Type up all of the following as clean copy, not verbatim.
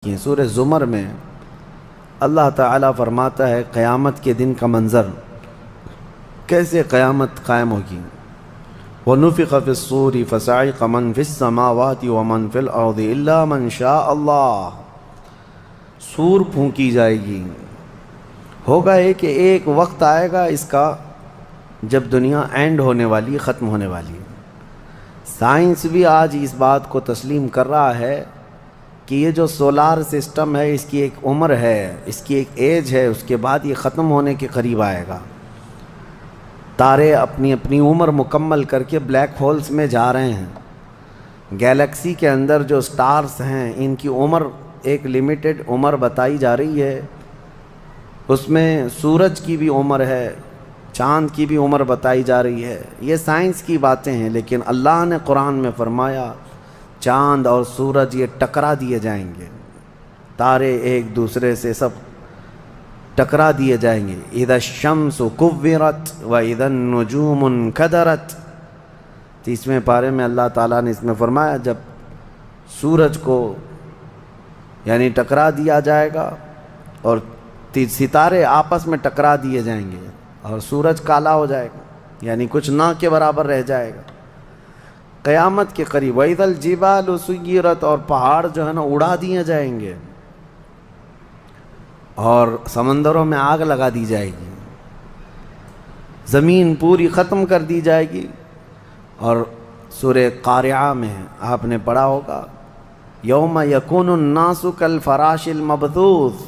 یہ سورہ زمر میں اللہ تعالیٰ فرماتا ہے قیامت کے دن کا منظر کیسے قیامت قائم ہوگی۔ وَنُفِخَ فِي الصُّورِ فَصَعِقَ مَنْ فِي السَّمَاوَاتِ وَمَنْ فِي الْأَرْضِ إِلَّا مَنْ شَاءَ اللَّهُ۔ سور پھونکی جائے گی۔ ہوگا کہ ایک وقت آئے گا اس کا جب دنیا اینڈ ہونے والی، ختم ہونے والی ہے۔ سائنس بھی آج اس بات کو تسلیم کر رہا ہے کہ یہ جو سولار سسٹم ہے اس کی ایک عمر ہے، اس کی ایک ایج ہے، اس کے بعد یہ ختم ہونے کے قریب آئے گا۔ تارے اپنی اپنی عمر مکمل کر کے بلیک ہولز میں جا رہے ہیں۔ گیلیکسی کے اندر جو سٹارز ہیں ان کی عمر ایک لیمیٹڈ عمر بتائی جا رہی ہے، اس میں سورج کی بھی عمر ہے، چاند کی بھی عمر بتائی جا رہی ہے۔ یہ سائنس کی باتیں ہیں، لیکن اللہ نے قرآن میں فرمایا چاند اور سورج یہ ٹکرا دیے جائیں گے، تارے ایک دوسرے سے سب ٹکرا دیے جائیں گے۔ اذا الشمس کورت واذا النجوم انکدرت۔ 30ویں پارے میں اللہ تعالیٰ نے اس میں فرمایا جب سورج کو یعنی ٹکرا دیا جائے گا اور ستارے آپس میں ٹکرا دیے جائیں گے اور سورج کالا ہو جائے گا، یعنی کچھ نہ کے برابر رہ جائے گا قیامت کے قریب۔ وَإِذَا الْجِبَالُ سُيِّرَتْ، اور پہاڑ جو ہے نا اڑا دیے جائیں گے اور سمندروں میں آگ لگا دی جائے گی، زمین پوری ختم کر دی جائے گی۔ اور سورہ قارعہ میں آپ نے پڑھا ہوگا یوم یکون الناس کالفراش المبثوث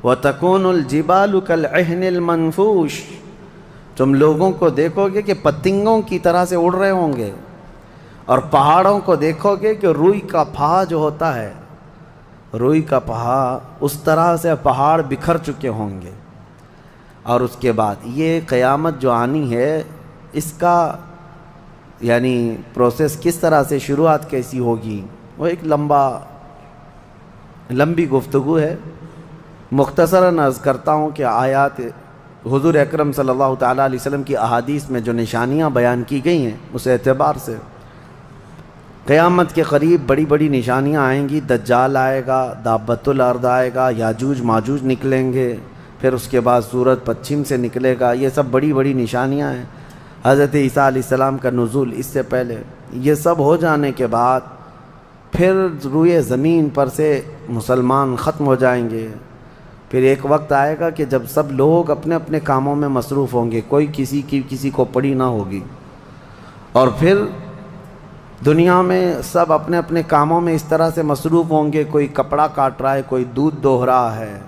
وتکون الجبال کالعہن المنفوش۔ تم لوگوں کو دیکھو گے کہ پتنگوں کی طرح سے اڑ رہے ہوں گے، اور پہاڑوں کو دیکھو گے کہ روئی کا پھا جو ہوتا ہے، روئی کا پہا اس طرح سے پہاڑ بکھر چکے ہوں گے۔ اور اس کے بعد یہ قیامت جو آنی ہے اس کا یعنی پروسیس کس طرح سے، شروعات کیسی ہوگی، وہ ایک لمبی گفتگو ہے۔ مختصراً عرض کرتا ہوں کہ آیات حضور اکرم صلی اللہ تعالیٰ علیہ وسلم کی احادیث میں جو نشانیاں بیان کی گئی ہیں اس اعتبار سے قیامت کے قریب بڑی بڑی نشانیاں آئیں گی۔ دجال آئے گا، دابۃ الارض آئے گا، یاجوج ماجوج نکلیں گے، پھر اس کے بعد سورج پچھم سے نکلے گا۔ یہ سب بڑی بڑی نشانیاں ہیں۔ حضرت عیسیٰ علیہ السلام کا نزول اس سے پہلے، یہ سب ہو جانے کے بعد پھر روئے زمین پر سے مسلمان ختم ہو جائیں گے۔ پھر ایک وقت آئے گا کہ جب سب لوگ اپنے اپنے کاموں میں مصروف ہوں گے، کوئی کسی کو پڑی نہ ہوگی، اور پھر دنیا میں سب اپنے اپنے کاموں میں اس طرح سے مصروف ہوں گے، کوئی کپڑا کاٹ رہا ہے، کوئی دودھ دوہ رہا ہے،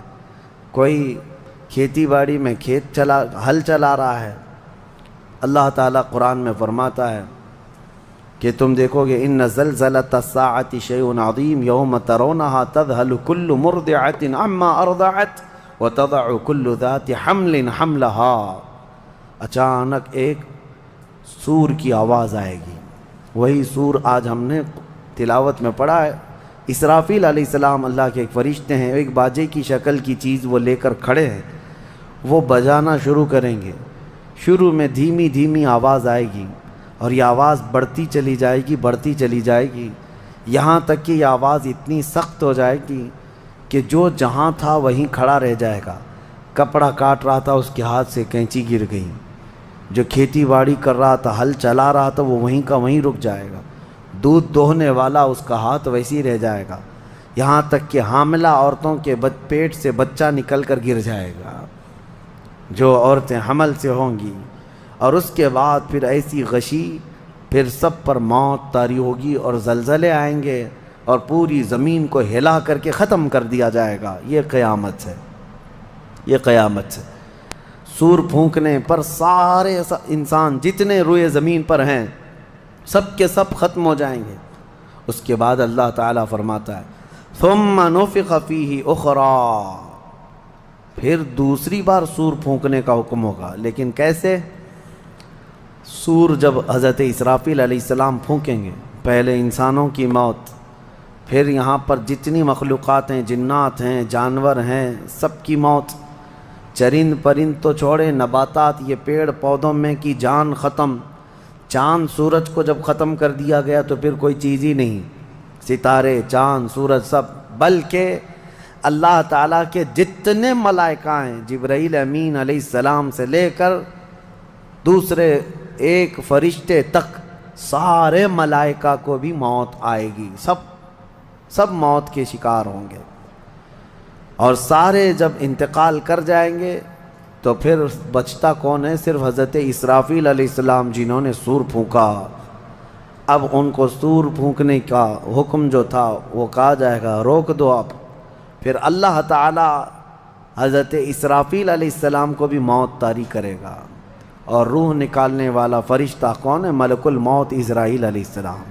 کوئی کھیتی باڑی میں ہل چلا رہا ہے۔ اللہ تعالیٰ قرآن میں فرماتا ہے کہ تم دیکھو گے ان زلزلۃ الساعۃ شیء عظیم یوم ترونها تذهل كل مرضعۃ عما ارضعت وتضع كل ذات حمل حملها۔ اچانک ایک سور کی آواز آئے گی، وہی سور آج ہم نے تلاوت میں پڑھا ہے۔ اسرافیل علیہ السلام اللہ کے ایک فرشتے ہیں، ایک باجے کی شکل کی چیز وہ لے کر کھڑے ہیں، وہ بجانا شروع کریں گے۔ شروع میں دھیمی دھیمی آواز آئے گی اور یہ آواز بڑھتی چلی جائے گی، یہاں تک کہ یہ آواز اتنی سخت ہو جائے گی کہ جو جہاں تھا وہیں کھڑا رہ جائے گا۔ کپڑا کاٹ رہا تھا اس کے ہاتھ سے کینچی گر گئی، جو کھیتی باڑی کر رہا تھا، ہل چلا رہا تھا، وہ وہیں کا وہیں رک جائے گا۔ دودھ دوہنے والا اس کا ہاتھ ویسے ہی رہ جائے گا، یہاں تک کہ حاملہ عورتوں کے پیٹ سے بچہ نکل کر گر جائے گا، جو عورتیں حمل سے ہوں گی۔ اور اس کے بعد پھر ایسی غشی، پھر سب پر موت طاری ہوگی اور زلزلے آئیں گے اور پوری زمین کو ہلا کر کے ختم کر دیا جائے گا۔ یہ قیامت ہے، یہ قیامت ہے۔ سور پھونکنے پر سارے انسان جتنے روئے زمین پر ہیں سب کے سب ختم ہو جائیں گے۔ اس کے بعد اللہ تعالیٰ فرماتا ہے ثم نفخ فیہ اخری، پھر دوسری بار سور پھونکنے کا حکم ہوگا۔ لیکن کیسے؟ سور جب حضرت اسرافیل علیہ السلام پھونکیں گے، پہلے انسانوں کی موت، پھر یہاں پر جتنی مخلوقات ہیں، جنات ہیں، جانور ہیں، سب کی موت، چرند پرند تو چھوڑے، نباتات، یہ پیڑ پودوں میں کی جان ختم۔ چاند سورج کو جب ختم کر دیا گیا تو پھر کوئی چیز ہی نہیں، ستارے، چاند، سورج سب بلکہ اللہ تعالیٰ کے جتنے ملائکہ ہیں، جبرائیل امین علیہ السلام سے لے کر دوسرے ایک فرشتے تک، سارے ملائکہ کو بھی موت آئے گی، سب موت کے شکار ہوں گے، اور سارے جب انتقال کر جائیں گے تو پھر بچتا کون ہے؟ صرف حضرت اسرافیل علیہ السلام، جنہوں نے سور پھونکا۔ اب ان کو سور پھونکنے کا حکم جو تھا وہ کہا جائے گا روک دو اب، پھر اللہ تعالی حضرت اسرافیل علیہ السلام کو بھی موت طاری کرے گا، اور روح نکالنے والا فرشتہ کون ہے؟ ملک الموت اسرائیل علیہ السلام۔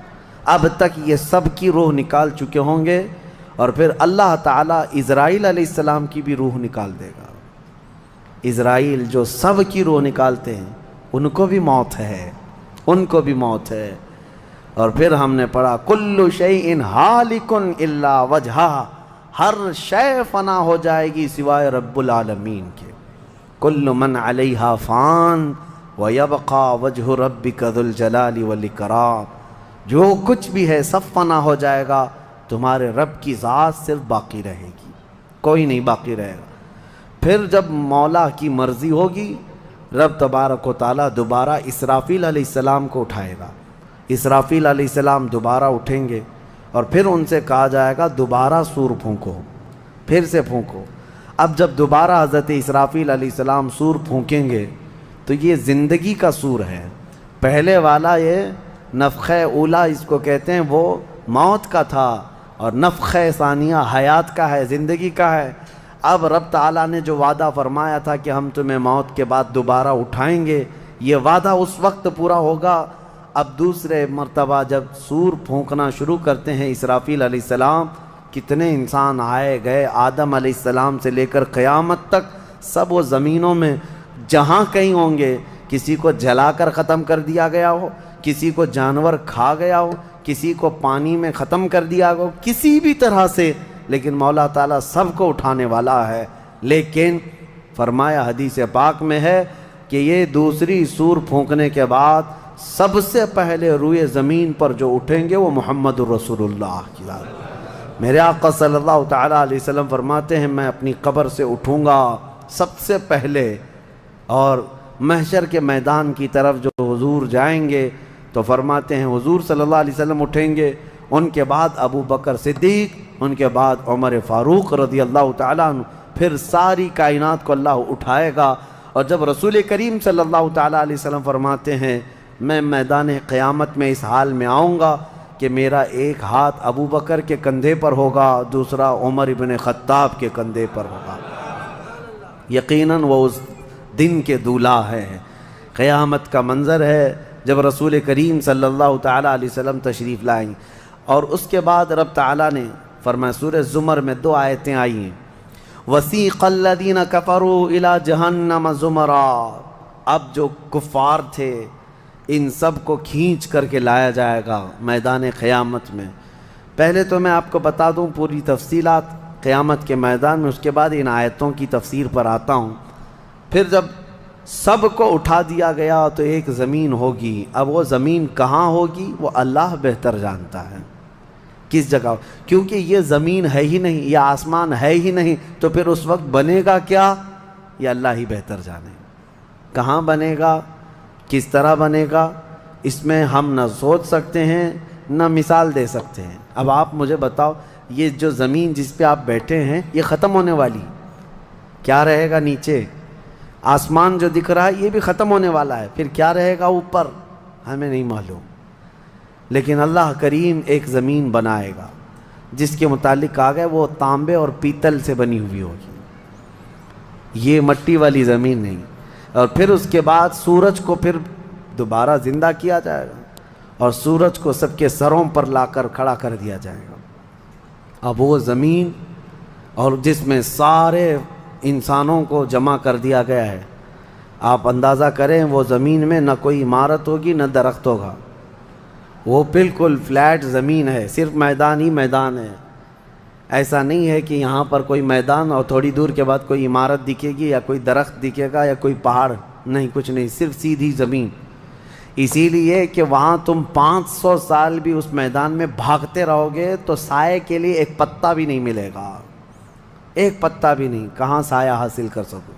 اب تک یہ سب کی روح نکال چکے ہوں گے، اور پھر اللہ تعالیٰ اسرائیل علیہ السلام کی بھی روح نکال دے گا۔ اسرائیل جو سب کی روح نکالتے ہیں، ان کو بھی موت ہے، ان کو بھی موت ہے۔ اور پھر ہم نے پڑھا کل شیء ہالک الا وجہہ، ہر شے فنا ہو جائے گی سوائے رب العالمین کے۔ کل من علیہا فان ویبقى وجہ ربک ذو الجلال والاکرام، جو کچھ بھی ہے سب فنا ہو جائے گا، تمہارے رب کی ذات صرف باقی رہے گی، کوئی نہیں باقی رہے گا۔ پھر جب مولا کی مرضی ہوگی، رب تبارک و تعالیٰ دوبارہ اسرافیل علیہ السلام کو اٹھائے گا۔ اسرافیل علیہ السلام دوبارہ اٹھیں گے، اور پھر ان سے کہا جائے گا دوبارہ سور پھونکو، پھر سے پھونکو۔ اب جب دوبارہ حضرت اسرافیل علیہ السلام سور پھونکیں گے تو یہ زندگی کا سور ہے۔ پہلے والا یہ نفخہ اولا اس کو کہتے ہیں، وہ موت کا تھا، اور نفخہ ثانیہ حیات کا ہے، زندگی کا ہے۔ اب رب تعالیٰ نے جو وعدہ فرمایا تھا کہ ہم تمہیں موت کے بعد دوبارہ اٹھائیں گے، یہ وعدہ اس وقت پورا ہوگا۔ اب دوسرے مرتبہ جب سور پھونکنا شروع کرتے ہیں اسرافیل علیہ السلام، کتنے انسان آئے گئے، آدم علیہ السلام سے لے کر قیامت تک، سب وہ زمینوں میں جہاں کہیں ہوں گے، کسی کو جلا کر ختم کر دیا گیا ہو، کسی کو جانور کھا گیا ہو، کسی کو پانی میں ختم کر دیا ہو، کسی بھی طرح سے، لیکن مولا تعالیٰ سب کو اٹھانے والا ہے۔ لیکن فرمایا حدیث پاک میں ہے کہ یہ دوسری سور پھونکنے کے بعد سب سے پہلے روئے زمین پر جو اٹھیں گے وہ محمد الرسول اللہ کی ذات۔ میرے آقا صلی اللہ تعالیٰ علیہ وسلم فرماتے ہیں میں اپنی قبر سے اٹھوں گا سب سے پہلے، اور محشر کے میدان کی طرف جو حضور جائیں گے تو فرماتے ہیں حضور صلی اللہ علیہ وسلم اٹھیں گے، ان کے بعد ابو بکر صدیق، ان کے بعد عمر فاروق رضی اللہ تعالیٰ عنہ، پھر ساری کائنات کو اللہ اٹھائے گا۔ اور جب رسول کریم صلی اللہ تعالیٰ علیہ وسلم فرماتے ہیں میں میدان قیامت میں اس حال میں آؤں گا کہ میرا ایک ہاتھ ابو بکر کے کندھے پر ہوگا، دوسرا عمر ابن خطاب کے کندھے پر ہوگا۔ یقیناً وہ اس دن کے دولہ ہے، قیامت کا منظر ہے جب رسول کریم صلی اللہ تعالیٰ علیہ وسلم تشریف لائیں۔ اور اس کے بعد رب تعالیٰ نے فرمایا، سورہ زمر میں 2 آیتیں آئی ہیں، وَسِيقَ الَّذِينَ كَفَرُوا إِلَى جَهَنَّمَ زُمَرًا، اب جو کفار تھے ان سب کو کھینچ کر کے لایا جائے گا میدان قیامت میں۔ پہلے تو میں آپ کو بتا دوں پوری تفصیلات قیامت کے میدان میں، اس کے بعد ان آیتوں کی تفسیر پر آتا ہوں۔ پھر جب سب کو اٹھا دیا گیا تو ایک زمین ہوگی، اب وہ زمین کہاں ہوگی وہ اللہ بہتر جانتا ہے کس جگہ، کیونکہ یہ زمین ہے ہی نہیں، یہ آسمان ہے ہی نہیں، تو پھر اس وقت بنے گا کیا یہ اللہ ہی بہتر جانے۔ کہاں بنے گا، کس طرح بنے گا، اس میں ہم نہ سوچ سکتے ہیں نہ مثال دے سکتے ہیں۔ اب آپ مجھے بتاؤ یہ جو زمین جس پہ آپ بیٹھے ہیں یہ ختم ہونے والی، کیا رہے گا نیچے؟ آسمان جو دکھ رہا ہے یہ بھی ختم ہونے والا ہے، پھر کیا رہے گا اوپر ہمیں نہیں معلوم۔ لیکن اللہ کریم ایک زمین بنائے گا جس کے متعلق کہا گیا وہ تانبے اور پیتل سے بنی ہوئی ہوگی، یہ مٹی والی زمین نہیں۔ اور پھر اس کے بعد سورج کو پھر دوبارہ زندہ کیا جائے گا، اور سورج کو سب کے سروں پر لا کر کھڑا کر دیا جائے گا۔ اب وہ زمین اور جس میں سارے انسانوں کو جمع کر دیا گیا ہے، آپ اندازہ کریں وہ زمین میں نہ کوئی عمارت ہوگی نہ درخت ہوگا، وہ بالکل فلیٹ زمین ہے، صرف میدان ہی میدان ہے۔ ایسا نہیں ہے کہ یہاں پر کوئی میدان اور تھوڑی دور کے بعد کوئی عمارت دکھے گی یا کوئی درخت دکھے گا یا کوئی پہاڑ، نہیں، کچھ نہیں، صرف سیدھی زمین۔ اسی لیے کہ وہاں تم 500 سال بھی اس میدان میں بھاگتے رہو گے تو سائے کے لیے ایک پتا بھی نہیں ملے گا، ایک پتا بھی نہیں، کہاں سایہ حاصل کر سکو۔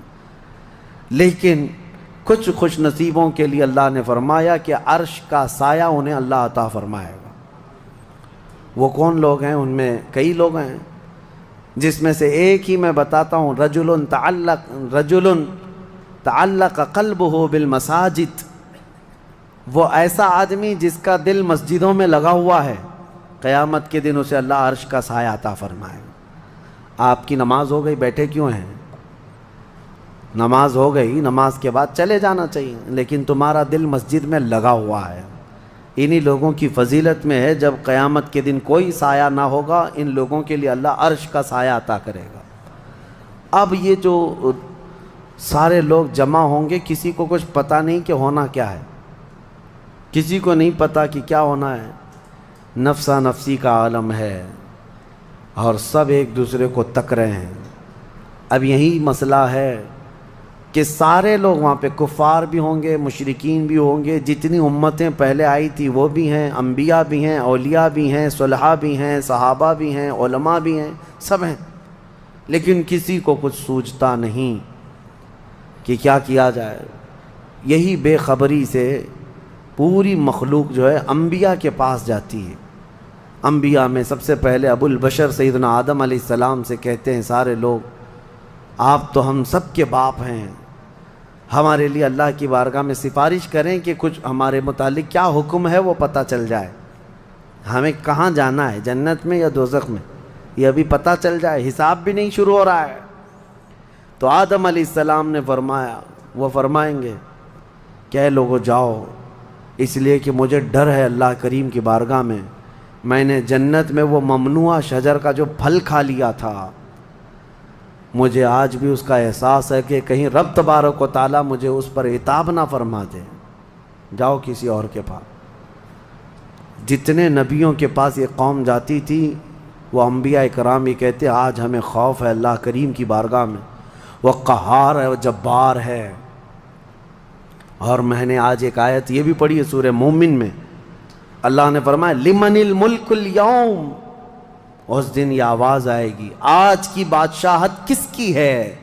لیکن کچھ خوش نصیبوں کے لیے اللہ نے فرمایا کہ عرش کا سایہ انہیں اللہ عطا فرمائے گا۔ وہ کون لوگ ہیں؟ ان میں کئی لوگ ہیں، جس میں سے ایک ہی میں بتاتا ہوں، رجل تعلق قلبہ بالمساجد، وہ ایسا آدمی جس کا دل مسجدوں میں لگا ہوا ہے، قیامت کے دن اسے اللہ عرش کا سایہ عطا فرمائے گا۔ آپ کی نماز ہو گئی، بیٹھے کیوں ہیں؟ نماز ہو گئی، نماز کے بعد چلے جانا چاہیے، لیکن تمہارا دل مسجد میں لگا ہوا ہے۔ انہی لوگوں کی فضیلت میں ہے جب قیامت کے دن کوئی سایہ نہ ہوگا، ان لوگوں کے لیے اللہ عرش کا سایہ عطا کرے گا۔ اب یہ جو سارے لوگ جمع ہوں گے، کسی کو کچھ پتہ نہیں کہ ہونا کیا ہے، کسی کو نہیں پتہ کہ کیا ہونا ہے، نفسا نفسی کا عالم ہے اور سب ایک دوسرے کو تک رہے ہیں۔ اب یہی مسئلہ ہے کہ سارے لوگ وہاں پہ کفار بھی ہوں گے، مشرکین بھی ہوں گے، جتنی امتیں پہلے آئی تھی وہ بھی ہیں، انبیاء بھی ہیں، اولیاء بھی ہیں، صلحاء بھی ہیں، صحابہ بھی ہیں، علماء بھی ہیں، سب ہیں، لیکن کسی کو کچھ سوچتا نہیں کہ کیا کیا جائے۔ یہی بے خبری سے پوری مخلوق جو ہے انبیاء کے پاس جاتی ہے۔ انبیاء میں سب سے پہلے ابو البشر سیدنا آدم علیہ السلام سے کہتے ہیں سارے لوگ، آپ تو ہم سب کے باپ ہیں، ہمارے لیے اللہ کی بارگاہ میں سفارش کریں کہ کچھ ہمارے متعلق کیا حکم ہے وہ پتہ چل جائے، ہمیں کہاں جانا ہے، جنت میں یا دوزخ میں، یہ ابھی پتہ چل جائے، حساب بھی نہیں شروع ہو رہا ہے۔ تو آدم علیہ السلام نے فرمایا، وہ فرمائیں گے کہ اے لوگو جاؤ، اس لیے کہ مجھے ڈر ہے اللہ کریم کی بارگاہ میں نے جنت میں وہ ممنوع شجر کا جو پھل کھا لیا تھا، مجھے آج بھی اس کا احساس ہے کہ کہیں رب تبارک و تعالیٰ مجھے اس پر عتاب نہ فرما دے، جاؤ کسی اور کے پاس۔ جتنے نبیوں کے پاس یہ قوم جاتی تھی، وہ انبیاء کرام یہ کہتے آج ہمیں خوف ہے اللہ کریم کی بارگاہ میں، وہ قہار ہے، وہ جبار ہے۔ اور میں نے آج ایک آیت یہ بھی پڑھی ہے سورہ مومن میں، اللہ نے فرمایا لمن الملک اليوم، اس دن یہ آواز آئے گی، آج کی بادشاہت کس کی ہے،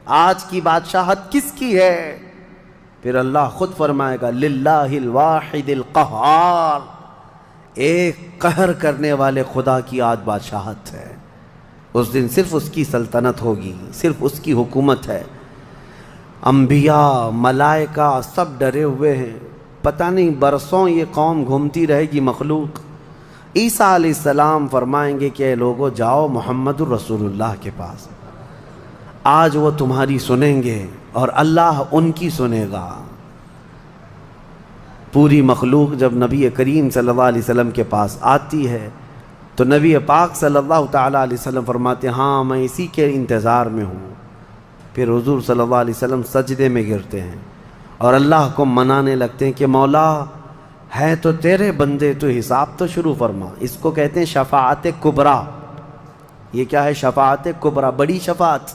آج کی بادشاہت کس کی ہے؟ پھر اللہ خود فرمائے گا للہ الواحد القہار، ایک قہر کرنے والے خدا کی آج بادشاہت ہے۔ اس دن صرف اس کی سلطنت ہوگی، صرف اس کی حکومت ہے۔ انبیاء، ملائکہ سب ڈرے ہوئے ہیں، پتہ نہیں برسوں یہ قوم گھومتی رہے گی مخلوق۔ عیسیٰ علیہ السلام فرمائیں گے کہ اے لوگو جاؤ محمد الرسول اللہ کے پاس، آج وہ تمہاری سنیں گے اور اللہ ان کی سنے گا۔ پوری مخلوق جب نبی کریم صلی اللہ علیہ وسلم کے پاس آتی ہے تو نبی پاک صلی اللہ تعالیٰ علیہ وسلم فرماتے ہیں ہاں میں اسی کے انتظار میں ہوں۔ پھر حضور صلی اللہ علیہ وسلم سجدے میں گرتے ہیں اور اللہ کو منانے لگتے ہیں کہ مولا ہے تو تیرے بندے، تو حساب تو شروع فرما۔ اس کو کہتے ہیں شفاعت کبریٰ۔ یہ کیا ہے؟ شفاعت کبریٰ، بڑی شفاعت،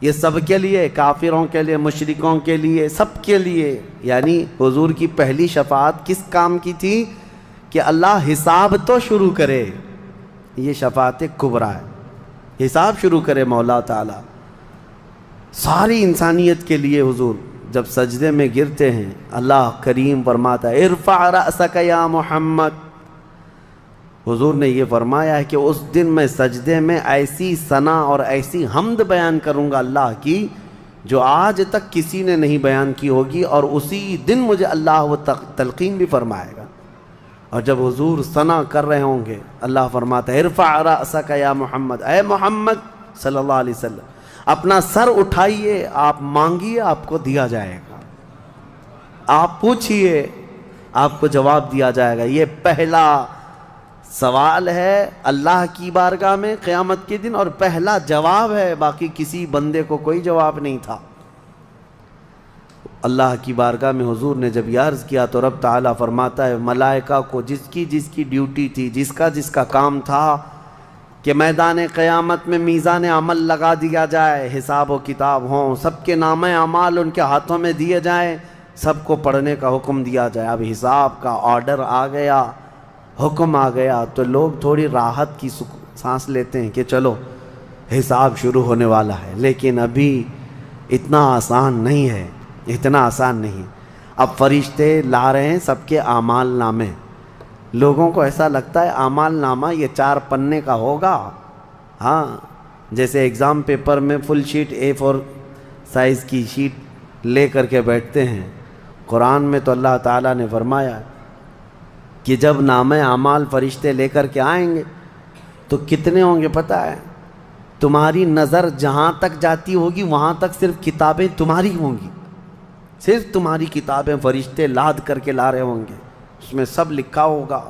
یہ سب کے لیے، کافروں کے لیے، مشرکوں کے لیے، سب کے لیے۔ یعنی حضور کی پہلی شفاعت کس کام کی تھی؟ کہ اللہ حساب تو شروع کرے، یہ شفاعت کبریٰ ہے، حساب شروع کرے مولا تعالیٰ۔ ساری انسانیت کے لیے حضور جب سجدے میں گرتے ہیں، اللہ کریم فرماتا ہے ارفع رأسک یا محمد۔ حضور نے یہ فرمایا ہے کہ اس دن میں سجدے میں ایسی ثنا اور ایسی حمد بیان کروں گا اللہ کی جو آج تک کسی نے نہیں بیان کی ہوگی، اور اسی دن مجھے اللہ وہ تلقین بھی فرمائے گا۔ اور جب حضور ثنا کر رہے ہوں گے، اللہ فرماتا ہے ارفع رأسک یا محمد، اے محمد صلی اللہ علیہ وسلم اپنا سر اٹھائیے، آپ مانگیے آپ کو دیا جائے گا، آپ پوچھئے آپ کو جواب دیا جائے گا۔ یہ پہلا سوال ہے اللہ کی بارگاہ میں قیامت کے دن، اور پہلا جواب ہے، باقی کسی بندے کو کوئی جواب نہیں تھا۔ اللہ کی بارگاہ میں حضور نے جب یہ عرض کیا تو رب تعالیٰ فرماتا ہے ملائکہ کو جس کی ڈیوٹی تھی، جس کا کام تھا کہ میدان قیامت میں میزان عمل لگا دیا جائے، حساب و کتاب ہوں، سب کے نامہ اعمال ان کے ہاتھوں میں دیے جائیں، سب کو پڑھنے کا حکم دیا جائے، اب حساب کا آرڈر آ گیا، حکم آ گیا، تو لوگ تھوڑی راحت کی سانس لیتے ہیں کہ چلو حساب شروع ہونے والا ہے، لیکن ابھی اتنا آسان نہیں ہے، اتنا آسان نہیں۔ اب فرشتے لا رہے ہیں سب کے اعمال نامے، لوگوں کو ایسا لگتا ہے اعمال نامہ یہ 4 پنے کا ہوگا، ہاں جیسے ایگزام پیپر میں فل شیٹ A4 سائز کی شیٹ لے کر کے بیٹھتے ہیں۔ قرآن میں تو اللہ تعالیٰ نے فرمایا کہ جب نامہ اعمال فرشتے لے کر کے آئیں گے تو کتنے ہوں گے پتہ ہے؟ تمہاری نظر جہاں تک جاتی ہوگی وہاں تک صرف کتابیں تمہاری ہوں گی، صرف تمہاری کتابیں فرشتے لاد کر کے لا رہے ہوں گے، اس میں سب لکھا ہوگا،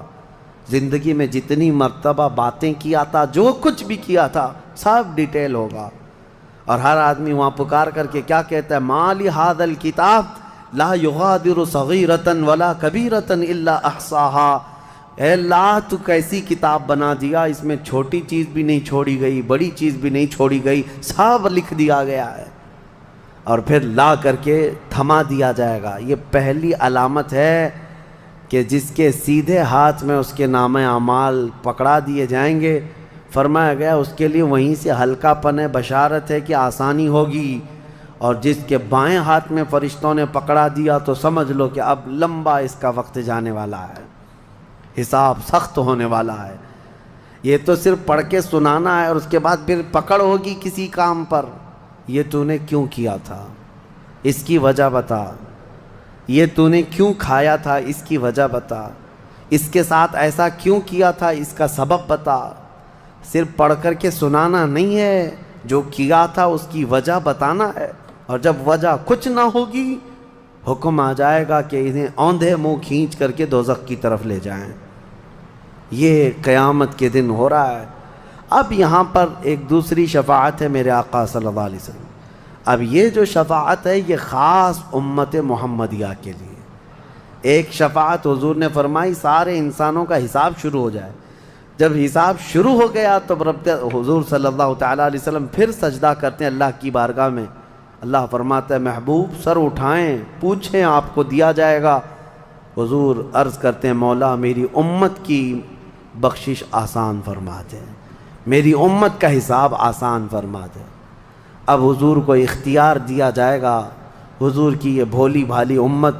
زندگی میں جتنی مرتبہ باتیں کیا تھا، جو کچھ بھی کیا تھا سب ڈیٹیل ہوگا۔ اور ہر آدمی وہاں پکار کر کے کیا کہتا ہے؟ ما لی ھذا الکتاب لا یغادر صغیرۃ ولا کبیرۃ الا احصاها، اے اللہ تو کیسی کتاب بنا دیا، اس میں چھوٹی چیز بھی نہیں چھوڑی گئی، بڑی چیز بھی نہیں چھوڑی گئی، سب لکھ دیا گیا ہے، اور پھر لا کر کے تھما دیا جائے گا۔ یہ پہلی علامت ہے کہ جس کے سیدھے ہاتھ میں اس کے نامہ اعمال پکڑا دیے جائیں گے، فرمایا گیا اس کے لیے وہیں سے ہلکا پن ہے، بشارت ہے کہ آسانی ہوگی، اور جس کے بائیں ہاتھ میں فرشتوں نے پکڑا دیا تو سمجھ لو کہ اب لمبا اس کا وقت جانے والا ہے، حساب سخت ہونے والا ہے۔ یہ تو صرف پڑھ کے سنانا ہے، اور اس کے بعد پھر پکڑ ہوگی کسی کام پر، یہ تو نے کیوں کیا تھا اس کی وجہ بتا، یہ تو نے کیوں کھایا تھا اس کی وجہ بتا، اس کے ساتھ ایسا کیوں کیا تھا اس کا سبب بتا۔ صرف پڑھ کر کے سنانا نہیں ہے، جو کیا تھا اس کی وجہ بتانا ہے، اور جب وجہ کچھ نہ ہوگی حکم آ جائے گا کہ انہیں اوندھے منہ کھینچ کر کے دوزخ کی طرف لے جائیں۔ یہ قیامت کے دن ہو رہا ہے۔ اب یہاں پر ایک دوسری شفاعت ہے میرے آقا صلی اللہ علیہ وسلم۔ اب یہ جو شفاعت ہے یہ خاص امت محمدیہ کے لیے۔ ایک شفاعت حضور نے فرمائی سارے انسانوں کا حساب شروع ہو جائے، جب حساب شروع ہو گیا تو رب حضور صلی اللہ تعالیٰ علیہ وسلم پھر سجدہ کرتے ہیں اللہ کی بارگاہ میں۔ اللہ فرماتا ہے محبوب سر اٹھائیں، پوچھیں آپ کو دیا جائے گا۔ حضور عرض کرتے ہیں مولا میری امت کی بخشش آسان فرما دے، میری امت کا حساب آسان فرما دے۔ اب حضور کو اختیار دیا جائے گا، حضور کی یہ بھولی بھالی امت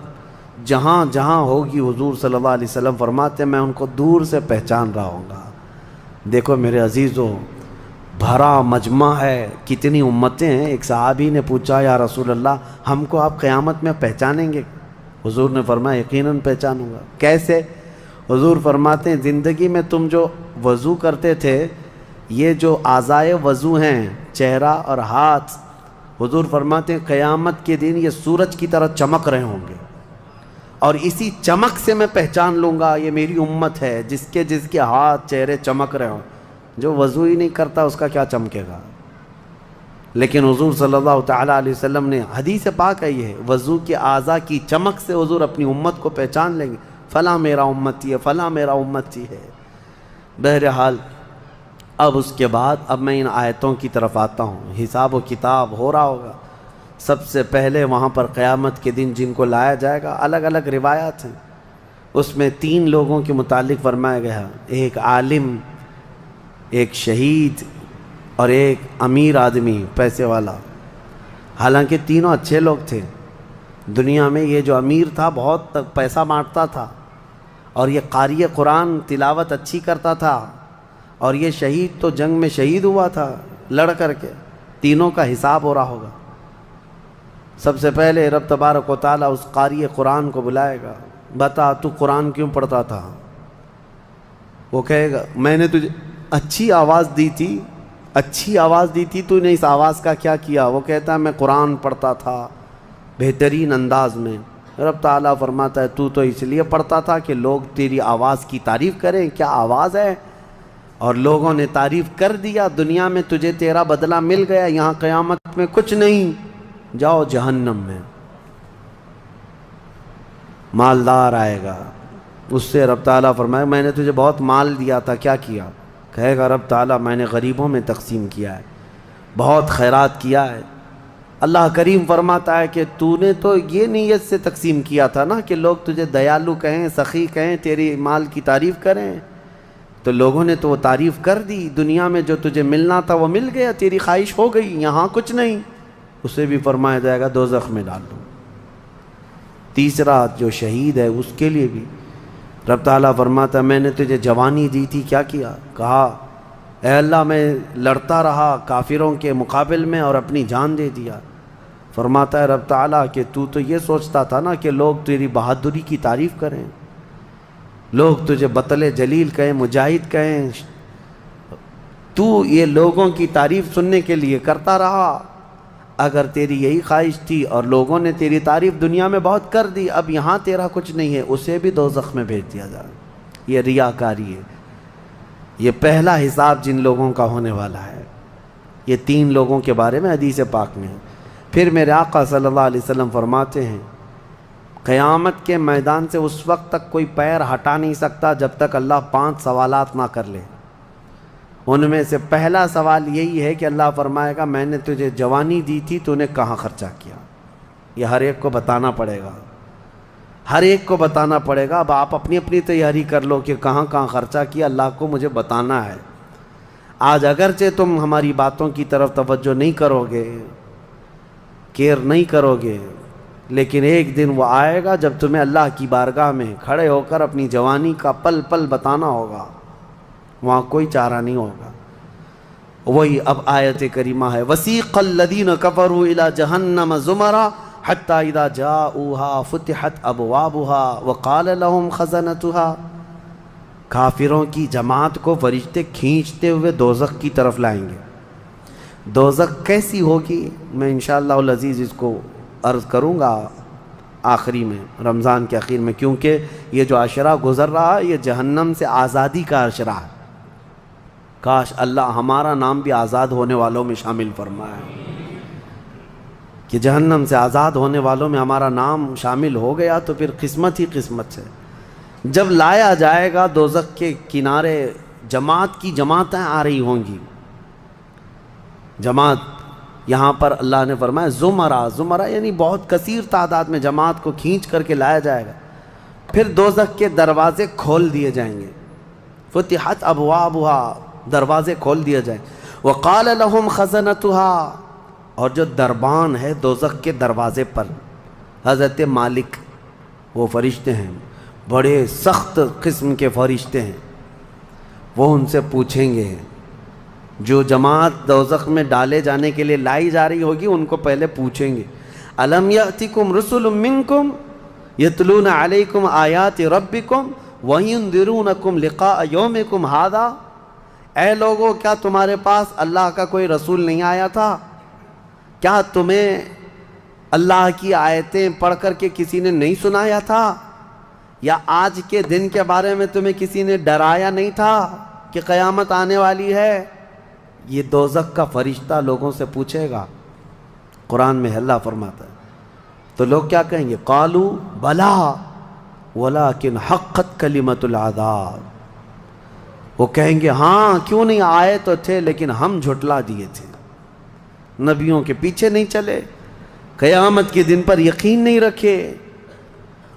جہاں جہاں ہوگی حضور صلی اللہ علیہ وسلم فرماتے ہیں میں ان کو دور سے پہچان رہا ہوں گا۔ دیکھو میرے عزیزوں، بھرا مجمع ہے، کتنی امتیں ہیں۔ ایک صحابی نے پوچھا یا رسول اللہ ہم کو آپ قیامت میں پہچانیں گے؟ حضور نے فرمایا یقیناً پہچانوں گا۔ کیسے؟ حضور فرماتے ہیں زندگی میں تم جو وضو کرتے تھے، یہ جو اعضائے وضو ہیں چہرہ اور ہاتھ، حضور فرماتے ہیں قیامت کے دن یہ سورج کی طرح چمک رہے ہوں گے، اور اسی چمک سے میں پہچان لوں گا یہ میری امت ہے، جس کے ہاتھ چہرے چمک رہے ہوں۔ جو وضو ہی نہیں کرتا اس کا کیا چمکے گا؟ لیکن حضور صلی اللہ تعالیٰ علیہ وسلم نے حدیث پاک ہے یہ وضو کے اعضاء کی چمک سے حضور اپنی امت کو پہچان لیں گے، فلاں میرا امتی ہے، فلاں میرا امتی ہے۔ بہرحال اب اس کے بعد اب میں ان آیتوں کی طرف آتا ہوں۔ حساب و کتاب ہو رہا ہوگا۔ سب سے پہلے وہاں پر قیامت کے دن جن کو لایا جائے گا، الگ الگ روایات ہیں، اس میں 3 لوگوں کے متعلق فرمایا گیا، ایک عالم، ایک شہید، اور ایک امیر آدمی پیسے والا۔ حالانکہ تینوں اچھے لوگ تھے۔ دنیا میں یہ جو امیر تھا بہت پیسہ بانٹتا تھا، اور یہ قاری قرآن تلاوت اچھی کرتا تھا، اور یہ شہید تو جنگ میں شہید ہوا تھا لڑ کر کے۔ تینوں کا حساب ہو رہا ہوگا۔ سب سے پہلے رب تبارک و تعالیٰ اس قاری قرآن کو بلائے گا، بتا تو قرآن کیوں پڑھتا تھا؟ وہ کہے گا میں نے تجھے اچھی آواز دی تھی، اچھی آواز دی تھی، تو نے اس آواز کا کیا کیا؟ وہ کہتا ہے میں قرآن پڑھتا تھا بہترین انداز میں۔ رب تعالیٰ فرماتا ہے تو اس لیے پڑھتا تھا کہ لوگ تیری آواز کی تعریف کریں، کیا آواز ہے، اور لوگوں نے تعریف کر دیا، دنیا میں تجھے تیرا بدلہ مل گیا، یہاں قیامت میں کچھ نہیں، جاؤ جہنم میں۔ مالدار آئے گا، اس سے رب تعالیٰ فرمائے میں نے تجھے بہت مال دیا تھا، کیا کیا؟ کہے گا رب تعالیٰ میں نے غریبوں میں تقسیم کیا ہے، بہت خیرات کیا ہے۔ اللہ کریم فرماتا ہے کہ تو نے تو یہ نیت سے تقسیم کیا تھا نا کہ لوگ تجھے دیالو کہیں، سخی کہیں، تیری مال کی تعریف کریں، تو لوگوں نے تو وہ تعریف کر دی، دنیا میں جو تجھے ملنا تھا وہ مل گیا، تیری خواہش ہو گئی، یہاں کچھ نہیں، اسے بھی فرمایا جائے گا دوزخ میں ڈال دو۔ تیسرا جو شہید ہے اس کے لیے بھی رب تعالیٰ فرماتا ہے میں نے تجھے جوانی دی تھی، کیا کیا؟ کہا اے اللہ میں لڑتا رہا کافروں کے مقابل میں اور اپنی جان دے دیا۔ فرماتا ہے رب تعالیٰ کہ تو یہ سوچتا تھا نا کہ لوگ تیری بہادری کی تعریف کریں، لوگ تجھے بطل جلیل کہیں، مجاہد کہیں، تو یہ لوگوں کی تعریف سننے کے لیے کرتا رہا۔ اگر تیری یہی خواہش تھی اور لوگوں نے تیری تعریف دنیا میں بہت کر دی، اب یہاں تیرا کچھ نہیں ہے، اسے بھی دوزخ میں بھیج دیا جائے۔ یہ ریاکاری ہے۔ یہ پہلا حساب جن لوگوں کا ہونے والا ہے، یہ 3 لوگوں کے بارے میں حدیث پاک میں ہے۔ پھر میرے آقا صلی اللہ علیہ وسلم فرماتے ہیں قیامت کے میدان سے اس وقت تک کوئی پیر ہٹا نہیں سکتا جب تک اللہ 5 سوالات نہ کر لے۔ ان میں سے پہلا سوال یہی ہے کہ اللہ فرمائے گا میں نے تجھے جوانی دی تھی، تو نے کہاں خرچہ کیا؟ یہ ہر ایک کو بتانا پڑے گا، ہر ایک کو بتانا پڑے گا۔ اب آپ اپنی اپنی تیاری کر لو کہ کہاں کہاں خرچہ کیا، اللہ کو مجھے بتانا ہے۔ آج اگرچہ تم ہماری باتوں کی طرف توجہ نہیں کرو گے، کیئر نہیں کرو گے، لیکن ایک دن وہ آئے گا جب تمہیں اللہ کی بارگاہ میں کھڑے ہو کر اپنی جوانی کا پل پل بتانا ہوگا، وہاں کوئی چارہ نہیں ہوگا۔ وہی اب آیت کریمہ ہے وَسِيقَ الَّذِينَ كَفَرُوا إِلَى جَهَنَّمَ زُمَرًا حَتَّى إِذَا جَاءُوهَا فُتِحَتْ أَبْوَابُهَا وَقَالَ لَهُمْ خَزَنَتُهَا، کافروں کی جماعت کو فرشتے کھینچتے ہوئے دوزخ کی طرف لائیں گے۔ دوزخ کیسی ہوگی میں انشاءاللہ العزیز اس کو عرض کروں گا آخری میں، رمضان کے آخر میں، کیونکہ یہ جو عشرہ گزر رہا ہے یہ جہنم سے آزادی کا عشرہ ہے۔ کاش اللہ ہمارا نام بھی آزاد ہونے والوں میں شامل فرمائے، کہ جہنم سے آزاد ہونے والوں میں ہمارا نام شامل ہو گیا تو پھر قسمت ہی قسمت سے۔ جب لایا جائے گا دوزخ کے کنارے، جماعت کی جماعتیں آ رہی ہوں گی، جماعت، یہاں پر اللہ نے فرمایا زمرہ یعنی بہت کثیر تعداد میں جماعت کو کھینچ کر کے لایا جائے گا۔ پھر دوزخ کے دروازے کھول دیے جائیں گے، فتحت ابوابها، دروازے کھول دیے جائیں۔ وقال لهم خزنتها، اور جو دربان ہے دوزخ کے دروازے پر، حضرت مالک، وہ فرشتے ہیں، بڑے سخت قسم کے فرشتے ہیں، وہ ان سے پوچھیں گے، جو جماعت دوزخ میں ڈالے جانے کے لیے لائی جا رہی ہوگی ان کو پہلے پوچھیں گے الم یأتکم رسل منکم یتلون علیکم آیات ربکم وینذرونکم لقاء یومکم ھذا، اے لوگو کیا تمہارے پاس اللہ کا کوئی رسول نہیں آیا تھا؟ کیا تمہیں اللہ کی آیتیں پڑھ کر کے کسی نے نہیں سنایا تھا؟ یا آج کے دن کے بارے میں تمہیں کسی نے ڈرایا نہیں تھا کہ قیامت آنے والی ہے؟ یہ دوزخ کا فرشتہ لوگوں سے پوچھے گا، قرآن میں اللہ فرماتا ہے۔ تو لوگ کیا کہیں گے؟ قالوا بلا ولکن حقت کلمۃ العذاب، وہ کہیں گے ہاں کیوں نہیں آئے تو تھے لیکن ہم جھٹلا دیے تھے، نبیوں کے پیچھے نہیں چلے، قیامت کے دن پر یقین نہیں رکھے،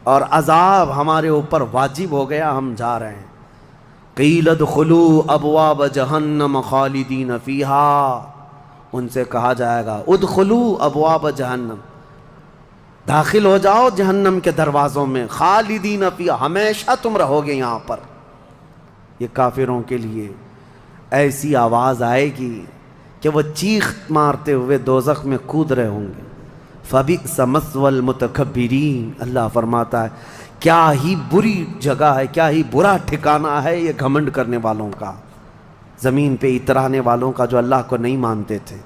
اور عذاب ہمارے اوپر واجب ہو گیا، ہم جا رہے ہیں۔ قیل ادخلوا ابواب جہنم خالدین فیہا، ان سے کہا جائے گا ادخلوا ابواب جہنم، داخل ہو جاؤ جہنم کے دروازوں میں، خالدین فیہا، ہمیشہ تم رہو گے یہاں پر۔ یہ کافروں کے لیے ایسی آواز آئے گی کہ وہ چیخ مارتے ہوئے دوزخ میں کود رہے ہوں گے۔ فبئس مثوى المتکبرین، اللہ فرماتا ہے کیا ہی بری جگہ ہے، کیا ہی برا ٹھکانہ ہے یہ گھمنڈ کرنے والوں کا، زمین پہ اترانے والوں کا جو اللہ کو نہیں مانتے تھے۔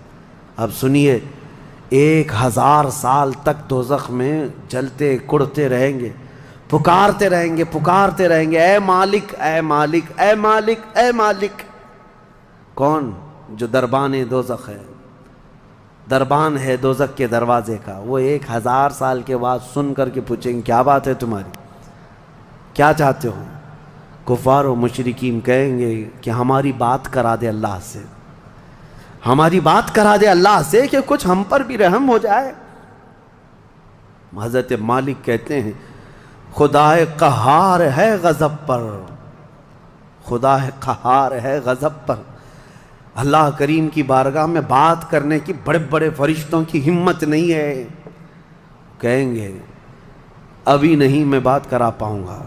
اب سنیے 1000 سال تک دوزخ میں جلتے کڑتے رہیں گے، پکارتے رہیں گے اے مالک اے مالک اے مالک اے مالک۔ کون؟ جو دربان دوزخ ہے، دربان ہے دوزخ کے دروازے کا، وہ 1000 سال کے بعد سن کر کے پوچھیں گے کیا بات ہے تمہاری، کیا چاہتے ہو؟ کفار و مشرکین کہیں گے کہ ہماری بات کرا دے اللہ سے، ہماری بات کرا دے اللہ سے کہ کچھ ہم پر بھی رحم ہو جائے۔ حضرت مالک کہتے ہیں خدا قہار ہے غضب پر، خدا قہار ہے غضب پر۔ اللہ کریم کی بارگاہ میں بات کرنے کی بڑے بڑے فرشتوں کی ہمت نہیں ہے، کہیں گے ابھی نہیں میں بات کرا پاؤں گا،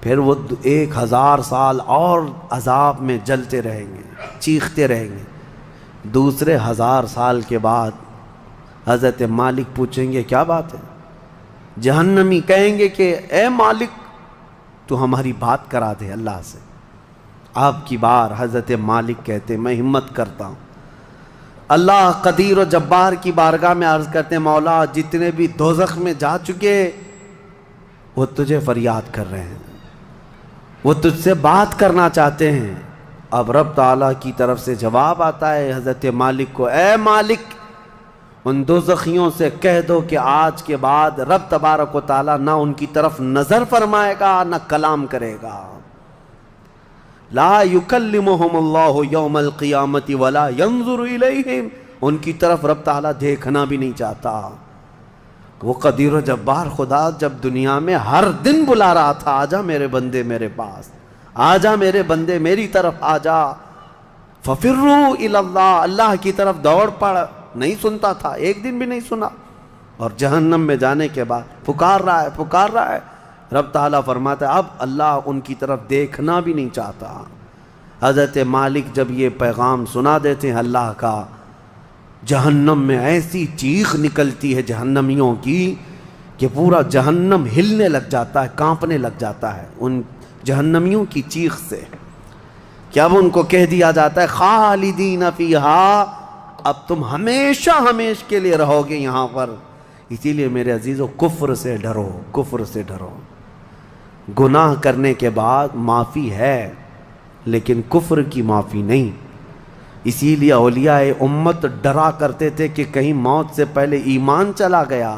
پھر وہ 1000 سال اور عذاب میں جلتے رہیں گے، چیختے رہیں گے۔ دوسرے 1000 سال کے بعد حضرت مالک پوچھیں گے کیا بات ہے؟ جہنمی کہیں گے کہ اے مالک تو ہماری بات کرا دے اللہ سے۔ آپ کی بار حضرت مالک کہتے میں ہمت کرتا ہوں۔ اللہ قدیر و جبار کی بارگاہ میں عرض کرتے مولا جتنے بھی دوزخ میں جا چکے وہ تجھے فریاد کر رہے ہیں، وہ تجھ سے بات کرنا چاہتے ہیں۔ اب رب تعالیٰ کی طرف سے جواب آتا ہے حضرت مالک کو، اے مالک ان دوزخیوں سے کہہ دو کہ آج کے بعد رب تبارک و تعالیٰ نہ ان کی طرف نظر فرمائے گا نہ کلام کرے گا۔ لا یکلمہم اللہ یوم القیامت ولا ینظر الیہم، ان کی طرف رب تعالیٰ دیکھنا بھی نہیں چاہتا۔ وہ قدیر و جبار خدا جب دنیا میں ہر دن بلا رہا تھا آجا میرے بندے میرے پاس، آجا میرے بندے میری طرف آجا، ففروا الی اللہ، اللہ کی طرف دوڑ پڑ، نہیں سنتا تھا، ایک دن بھی نہیں سنا۔ اور جہنم میں جانے کے بعد پکار رہا ہے، رب تعالیٰ فرماتا ہے اب اللہ ان کی طرف دیکھنا بھی نہیں چاہتا۔ حضرت مالک جب یہ پیغام سنا دیتے ہیں اللہ کا، جہنم میں ایسی چیخ نکلتی ہے جہنمیوں کی کہ پورا جہنم ہلنے لگ جاتا ہے، کانپنے لگ جاتا ہے ان جہنمیوں کی چیخ سے، کہ اب ان کو کہہ دیا جاتا ہے خالدین فیہا، اب تم ہمیشہ کے لیے رہو گے یہاں پر۔ اسی لیے میرے عزیزو کفر سے ڈرو، کفر سے ڈرو۔ گناہ کرنے کے بعد معافی ہے لیکن کفر کی معافی نہیں۔ اسی لیے اولیاء امت ڈرا کرتے تھے کہ کہیں موت سے پہلے ایمان چلا گیا،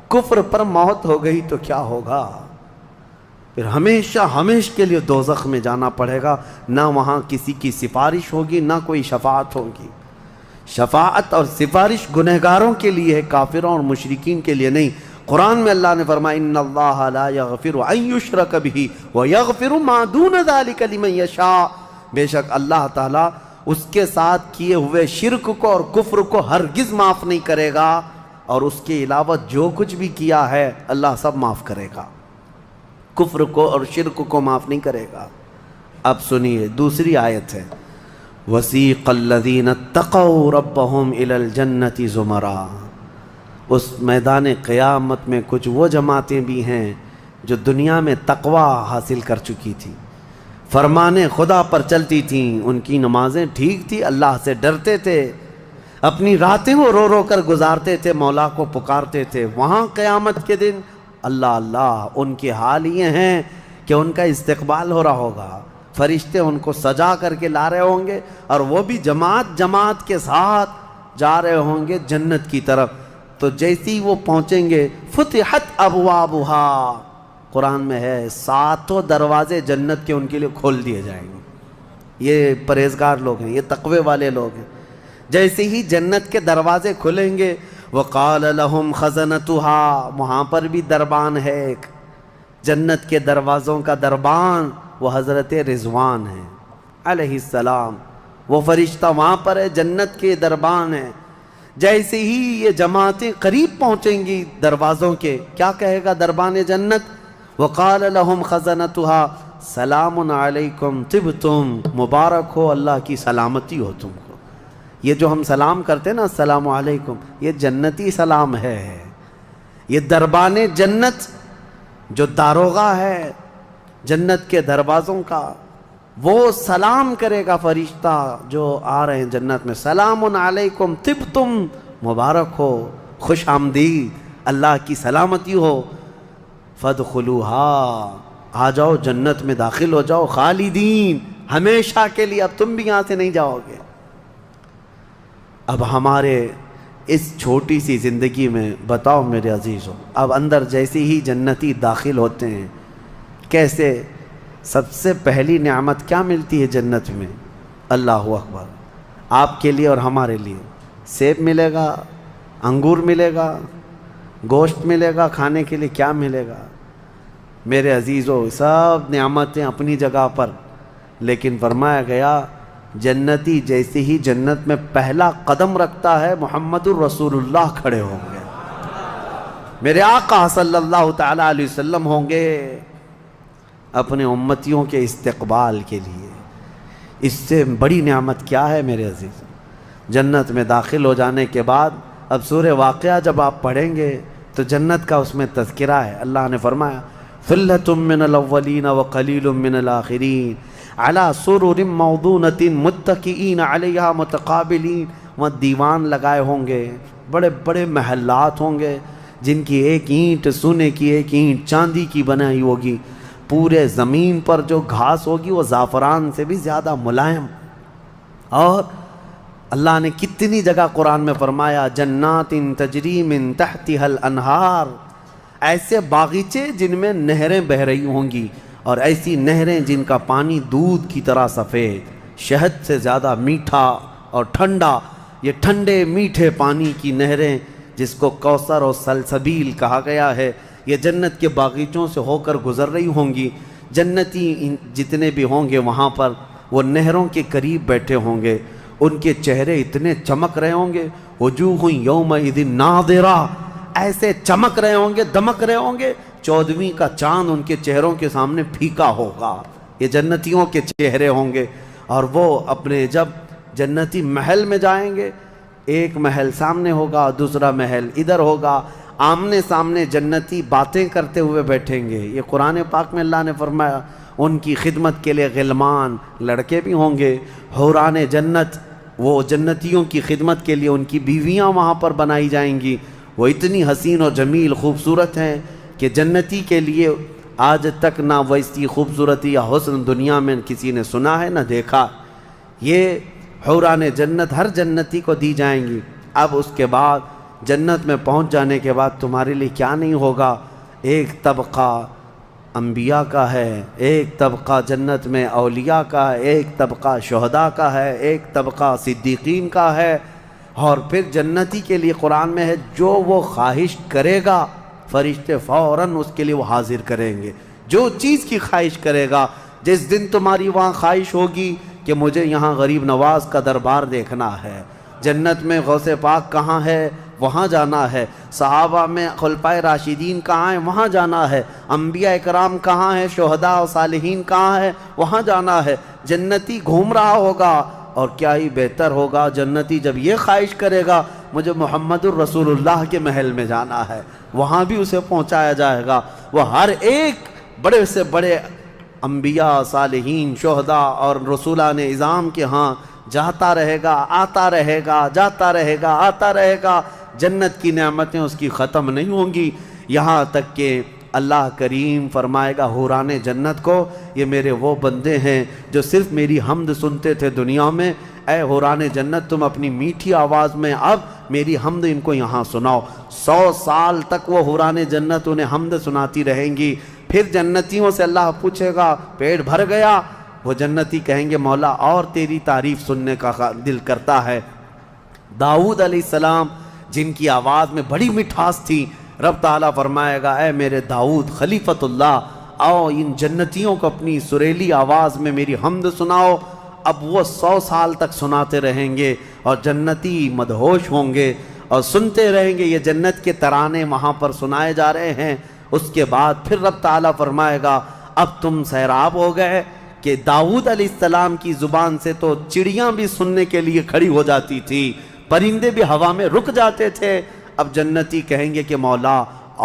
کفر پر موت ہو گئی تو کیا ہوگا؟ پھر ہمیشہ کے لیے دوزخ میں جانا پڑے گا، نہ وہاں کسی کی سفارش ہوگی نہ کوئی شفاعت ہوگی۔ شفاعت اور سفارش گنہگاروں کے لیے ہے، کافروں اور مشرکین کے لیے نہیں۔ قرآن میں اللہ نے فرمایا ان اللہ لا یغفر ان یشرک بہ ویغفر ما دون ذلک لمن یشاء، بے شک اللہ تعالیٰ اس کے ساتھ کیے ہوئے شرک کو اور کفر کو ہرگز معاف نہیں کرے گا، اور اس کے علاوہ جو کچھ بھی کیا ہے اللہ سب معاف کرے گا، کفر کو اور شرک کو معاف نہیں کرے گا۔ اب سنیے دوسری آیت ہے، وَسِيقَ الَّذِينَ اتَّقَوْا رَبَّهُمْ إِلَى الْجَنَّةِ زُمَرًا، اس میدان قیامت میں کچھ وہ جماعتیں بھی ہیں جو دنیا میں تقوی حاصل کر چکی تھی، فرمان خدا پر چلتی تھیں، ان کی نمازیں ٹھیک تھی، اللہ سے ڈرتے تھے، اپنی راتیں وہ رو رو کر گزارتے تھے، مولا کو پکارتے تھے۔ وہاں قیامت کے دن اللہ ان کے حال یہ ہیں کہ ان کا استقبال ہو رہا ہوگا، فرشتے ان کو سجا کر کے لا رہے ہوں گے، اور وہ بھی جماعت کے ساتھ جا رہے ہوں گے جنت کی طرف۔ تو جیسی وہ پہنچیں گے فتحت ابوابہا، قرآن میں ہے 7 دروازے جنت کے ان کے لیے کھول دیے جائیں گے۔ یہ پرہیزگار لوگ ہیں، یہ تقوی والے لوگ ہیں۔ جیسے ہی جنت کے دروازے کھلیں گے وقال لهم خزنتها، وہاں پر بھی دربان ہے ایک، جنت کے دروازوں کا دربان وہ حضرت رضوان ہے علیہ السلام، وہ فرشتہ وہاں پر ہے، جنت کے دربان ہے۔ جیسے ہی یہ جماعتیں قریب پہنچیں گی دروازوں کے، کیا کہے گا دربان جنت؟ وقال لهم خزنتها سلام علیکم طبتم، مبارک ہو، اللہ کی سلامتی ہو تم کو۔ یہ جو ہم سلام کرتے ہیں نا السلام علیکم، یہ جنتی سلام ہے۔ یہ دربان جنت جو داروغہ ہے جنت کے دروازوں کا، وہ سلام کرے گا فرشتہ جو آ رہے ہیں جنت میں، سلام علیکم طبتم، مبارک ہو، خوش آمدید، اللہ کی سلامتی ہو، فادخلوہا، آ جاؤ جنت میں داخل ہو جاؤ، خالدین، ہمیشہ کے لیے، اب تم بھی یہاں سے نہیں جاؤ گے۔ اب ہمارے اس چھوٹی سی زندگی میں بتاؤ میرے عزیزوں، اب اندر جیسے ہی جنتی داخل ہوتے ہیں، کیسے سب سے پہلی نعمت کیا ملتی ہے جنت میں؟ اللہ اکبر، آپ کے لیے اور ہمارے لیے سیب ملے گا، انگور ملے گا، گوشت ملے گا، کھانے کے لیے کیا ملے گا؟ میرے عزیزو، سب نعمتیں اپنی جگہ پر، لیکن فرمایا گیا جنتی جیسے ہی جنت میں پہلا قدم رکھتا ہے محمد الرسول اللہ کھڑے ہوں گے، میرے آقا صلی اللہ تعالی علیہ وسلم ہوں گے اپنے امتیوں کے استقبال کے لیے۔ اس سے بڑی نعمت کیا ہے میرے عزیز؟ جنت میں داخل ہو جانے کے بعد اب سورہ واقعہ جب آپ پڑھیں گے تو جنت کا اس میں تذکرہ ہے۔ اللہ نے فرمایا ثلۃ من الاولین وقلیل من الآخرین علی سرر موضونۃ متکئین علیہا متقابلین۔ وہاں دیوان لگائے ہوں گے، بڑے بڑے محلات ہوں گے جن کی ایک اینٹ سونے کی، ایک اینٹ چاندی کی بنائی ہوگی، پورے زمین پر جو گھاس ہوگی وہ زعفران سے بھی زیادہ ملائم۔ اور اللہ نے کتنی جگہ قرآن میں فرمایا جنات تجری من تحتها الانہار، ایسے باغیچے جن میں نہریں بہہ رہی ہوں گی، اور ایسی نہریں جن کا پانی دودھ کی طرح سفید، شہد سے زیادہ میٹھا اور ٹھنڈا، یہ ٹھنڈے میٹھے پانی کی نہریں جس کو کوثر اور سلسبیل کہا گیا ہے، یہ جنت کے باغیچوں سے ہو کر گزر رہی ہوں گی۔ جنتی جتنے بھی ہوں گے وہاں پر وہ نہروں کے قریب بیٹھے ہوں گے، ان کے چہرے اتنے چمک رہے ہوں گے، وجوہ یومئذ ناظرہ، ایسے چمک رہے ہوں گے، دمک رہے ہوں گے، 14ویں کا چاند ان کے چہروں کے سامنے پھیکا ہوگا۔ یہ جنتیوں کے چہرے ہوں گے، اور وہ اپنے جب جنتی محل میں جائیں گے، ایک محل سامنے ہوگا، دوسرا محل ادھر ہوگا، آمنے سامنے جنتی باتیں کرتے ہوئے بیٹھیں گے۔ یہ قرآن پاک میں اللہ نے فرمایا ان کی خدمت کے لیے غلمان، لڑکے بھی ہوں گے، حوران جنت، وہ جنتیوں کی خدمت کے لیے ان کی بیویاں وہاں پر بنائی جائیں گی، وہ اتنی حسین و جمیل خوبصورت ہیں کہ جنتی کے لیے آج تک نہ ویسی خوبصورتی یا حسن دنیا میں کسی نے سنا ہے نہ دیکھا۔ یہ حوران جنت ہر جنتی کو دی جائیں گی۔ اب اس کے بعد جنت میں پہنچ جانے کے بعد تمہارے لیے کیا نہیں ہوگا؟ ایک طبقہ انبیاء کا ہے، ایک طبقہ جنت میں اولیاء کا ہے، ایک طبقہ شہداء کا ہے، ایک طبقہ صدیقین کا ہے، اور پھر جنتی کے لیے قرآن میں ہے جو وہ خواہش کرے گا فرشتے فوراً اس کے لیے وہ حاضر کریں گے۔ جو چیز کی خواہش کرے گا، جس دن تمہاری وہاں خواہش ہوگی کہ مجھے یہاں غریب نواز کا دربار دیکھنا ہے، جنت میں غوث پاک کہاں ہے وہاں جانا ہے، صحابہ میں خلفائے راشدین کہاں ہیں وہاں جانا ہے، انبیاء اکرام کہاں ہیں، شہداء و صالحین کہاں ہیں وہاں جانا ہے۔ جنتی گھوم رہا ہوگا، اور کیا ہی بہتر ہوگا جنتی جب یہ خواہش کرے گا مجھے محمد الرسول اللہ کے محل میں جانا ہے، وہاں بھی اسے پہنچایا جائے گا۔ وہ ہر ایک بڑے سے بڑے انبیاء، صالحین، شہداء اور رسولان اعظام کے ہاں جاتا رہے گا، آتا رہے گا، جاتا رہے گا، آتا رہے گا۔ جنت کی نعمتیں اس کی ختم نہیں ہوں گی، یہاں تک کہ اللہ کریم فرمائے گا حوران جنت کو یہ میرے وہ بندے ہیں جو صرف میری حمد سنتے تھے دنیا میں، اے حوران جنت تم اپنی میٹھی آواز میں اب میری حمد ان کو یہاں سناؤ۔ 100 سال تک وہ حوران جنت انہیں حمد سناتی رہیں گی۔ پھر جنتیوں سے اللہ پوچھے گا پیٹ بھر گیا؟ وہ جنتی کہیں گے مولا اور تیری تعریف سننے کا دل کرتا ہے۔ داؤد علیہ السلام جن کی آواز میں بڑی مٹھاس تھی، رب تعالیٰ فرمائے گا اے میرے داؤد خلیفۃ اللہ، آؤ ان جنتیوں کو اپنی سریلی آواز میں میری حمد سناؤ۔ اب وہ 100 سال تک سناتے رہیں گے، اور جنتی مدہوش ہوں گے اور سنتے رہیں گے، یہ جنت کے ترانے وہاں پر سنائے جا رہے ہیں۔ اس کے بعد پھر رب تعالیٰ فرمائے گا اب تم سیراب ہو گئے کہ داؤد علیہ السلام کی زبان سے تو چڑیاں بھی سننے کے لیے کھڑی ہو جاتی تھی، پرندے بھی ہوا میں رک جاتے تھے۔ اب جنتی کہیں گے کہ مولا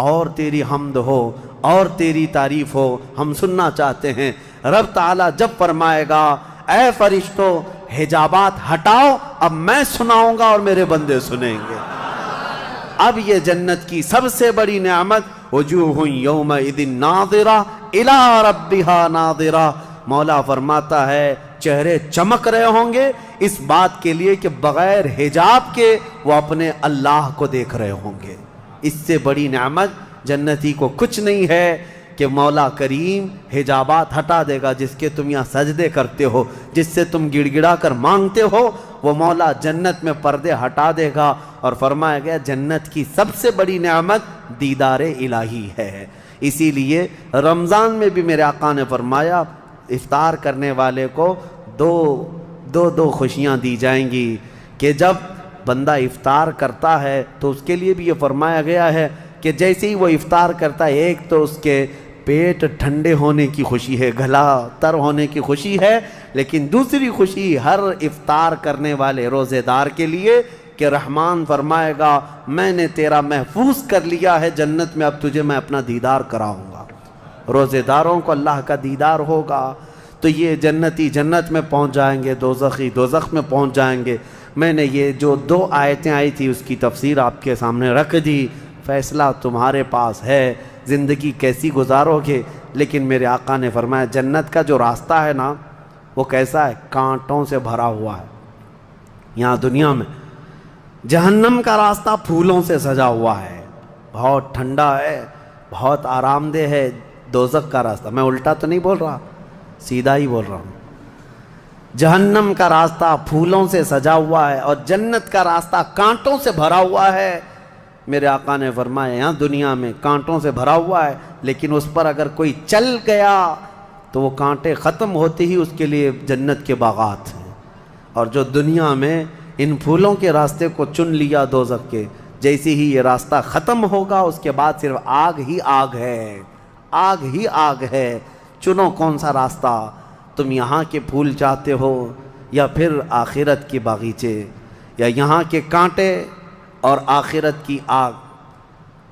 اور تیری حمد ہو اور تیری تعریف ہو، ہم سننا چاہتے ہیں۔ رب تعالیٰ جب فرمائے گا اے فرشتوں حجابات ہٹاؤ، اب میں سناؤں گا اور میرے بندے سنیں گے۔ اب یہ جنت کی سب سے بڑی نعمت وجوہ یومئذ ناظرہ الی ربہا ناظرہ، مولا فرماتا ہے چہرے چمک رہے ہوں گے اس بات کے لیے کہ بغیر حجاب کے وہ اپنے اللہ کو دیکھ رہے ہوں گے۔ اس سے بڑی نعمت جنتی کو کچھ نہیں ہے کہ مولا کریم حجابات ہٹا دے گا، جس کے تم یہاں سجدے کرتے ہو، جس سے تم گڑ گڑا کر مانگتے ہو، وہ مولا جنت میں پردے ہٹا دے گا، اور فرمایا گیا جنت کی سب سے بڑی نعمت دیدار الہی ہے۔ اسی لیے رمضان میں بھی میرے آقا نے فرمایا افطار کرنے والے کو دو خوشیاں دی جائیں گی، کہ جب بندہ افطار کرتا ہے تو اس کے لیے بھی یہ فرمایا گیا ہے کہ جیسے ہی وہ افطار کرتا ہے، ایک تو اس کے پیٹ ٹھنڈے ہونے کی خوشی ہے، گلا تر ہونے کی خوشی ہے، لیکن دوسری خوشی ہر افطار کرنے والے روزے دار کے لیے کہ رحمان فرمائے گا میں نے تیرا محفوظ کر لیا ہے جنت میں، اب تجھے میں اپنا دیدار کراؤں گا۔ روزے داروں کو اللہ کا دیدار ہوگا تو یہ جنتی جنت میں پہنچ جائیں گے، دوزخی دوزخ میں پہنچ جائیں گے۔ میں نے یہ جو 2 آیتیں آئی تھی اس کی تفسیر آپ کے سامنے رکھ دی، فیصلہ تمہارے پاس ہے، زندگی کیسی گزارو گے۔ لیکن میرے آقا نے فرمایا جنت کا جو راستہ ہے نا وہ کیسا ہے؟ کانٹوں سے بھرا ہوا ہے یہاں دنیا میں۔ جہنم کا راستہ پھولوں سے سجا ہوا ہے، بہت ٹھنڈا ہے، بہت آرام دہ ہے۔ دوزخ کا راستہ، میں الٹا تو نہیں بول رہا، سیدھا ہی بول رہا ہوں، جہنم کا راستہ پھولوں سے سجا ہوا ہے اور جنت کا راستہ کانٹوں سے بھرا ہوا ہے۔ میرے آقا نے فرمایا یہاں دنیا میں کانٹوں سے بھرا ہوا ہے، لیکن اس پر اگر کوئی چل گیا تو وہ کانٹے ختم ہوتے ہی اس کے لیے جنت کے باغات ہیں۔ اور جو دنیا میں ان پھولوں کے راستے کو چن لیا دوزخ کے، جیسے ہی یہ راستہ ختم ہوگا اس کے بعد صرف آگ ہی آگ ہے، آگ ہی آگ ہے۔ چنو کون سا راستہ، تم یہاں کے پھول چاہتے ہو یا پھر آخرت کے باغیچے، یا یہاں کے کانٹے اور آخرت کی آگ؟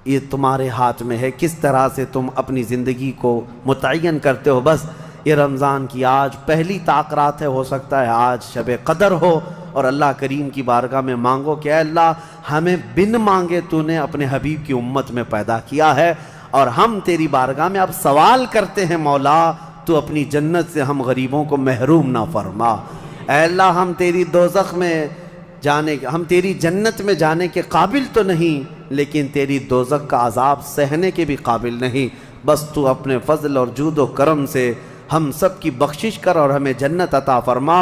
یہ تمہارے ہاتھ میں ہے، کس طرح سے تم اپنی زندگی کو متعین کرتے ہو۔ بس یہ رمضان کی آج پہلی طاق رات ہے، ہو سکتا ہے آج شب قدر ہو، اور اللہ کریم کی بارگاہ میں مانگو کہ اے اللہ ہمیں بن مانگے تو نے اپنے حبیب کی امت میں پیدا کیا ہے، اور ہم تیری بارگاہ میں اب سوال کرتے ہیں مولا تو اپنی جنت سے ہم غریبوں کو محروم نہ فرما۔ اے اللہ ہم تیری دوزخ میں جانے، ہم تیری جنت میں جانے کے قابل تو نہیں، لیکن تیری دوزخ کا عذاب سہنے کے بھی قابل نہیں۔ بس تو اپنے فضل اور جود و کرم سے ہم سب کی بخشش کر اور ہمیں جنت عطا فرما۔